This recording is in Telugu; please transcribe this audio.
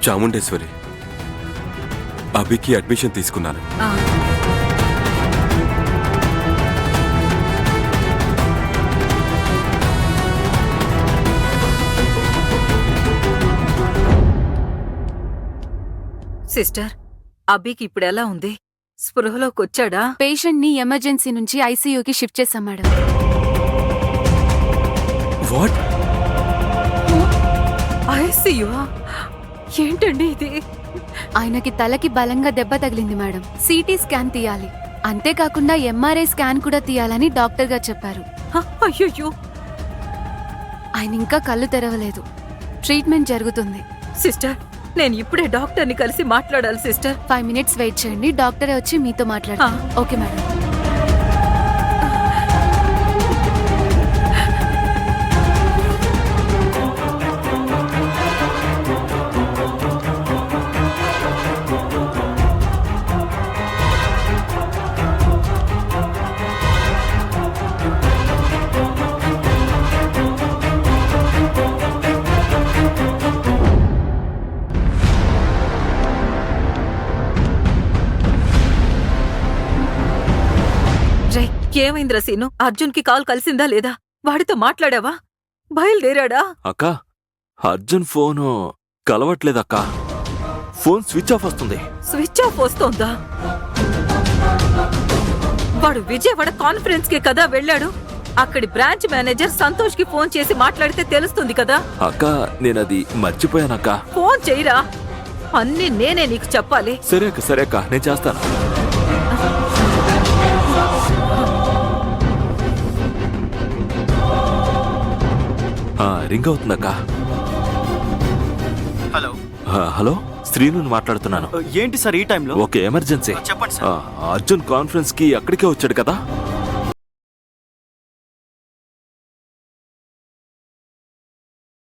చాముండేశ్వరి, అభికి అడ్మిషన్ తీసుకున్నాను. సిస్టర్, అభికి ఇప్పుడు ఎలా ఉంది? స్పృహలోకి వచ్చాడా? పేషెంట్ ని ఎమర్జెన్సీ నుంచి ఐసీయూకి షిఫ్ట్ చేశాం మేడం. వాట్? ఐసీయూ? ఏంటండి ఇది? ఆయనకి తలకి బలంగా దెబ్బ తగిలింది మేడం. సిటీ స్కాన్ తీయాలి, అంతేకాకుండా ఎంఆర్ఐ స్కాన్ కూడా తీయాలని డాక్టర్ గారు చెప్పారు. అయ్యో ఆయన ఇంకా కళ్ళు తెరవలేదు. ట్రీట్మెంట్ జరుగుతుంది. సిస్టర్, నేను ఇప్పుడే డాక్టర్ని కలిసి మాట్లాడాలి సిస్టర్. 5 minutes వెయిట్ చేయండి, డాక్టరే వచ్చి మీతో మాట్లాడతారు. Okay madam. ఏమైందిరా సీను? అర్జున్ కి కాల్ కలిసిందా లేదా? వాడితో మాట్లాడావా? బయలుదేరాడా? అక్క, అర్జున్ ఫోను కలవట్లేదక్కా. ఫోన్ స్విచ్ ఆఫ్ వస్తుంది. స్విచ్ ఆఫ్ వస్తోందా? వాడు విజయవాడ కాన్ఫరెన్స్ కి కదా వెళ్ళాడు. అక్కడి బ్రాంచ్ మేనేజర్ సంతోష్ కి ఫోన్ చేసి మాట్లాడితే తెలుస్తుంది కదా. అక్క, నేనది మర్చిపోయానక్క. ఫోన్ చెయ్యరా, అన్నీ నేనే నీకు చెప్పాలి. సరే అక్క, సరే అక్క, నేను చేస్తాను. రింగ్ అవుతుందక్క. హలో. హలో, శ్రీను మాట్లాడుతున్నాను. ఏంటి సార్ ఈ టైంలో? Okay, emergency. చెప్పండి సార్. అర్జున్ కాన్ఫరెన్స్ కి అక్కడికే వచ్చాడు కదా.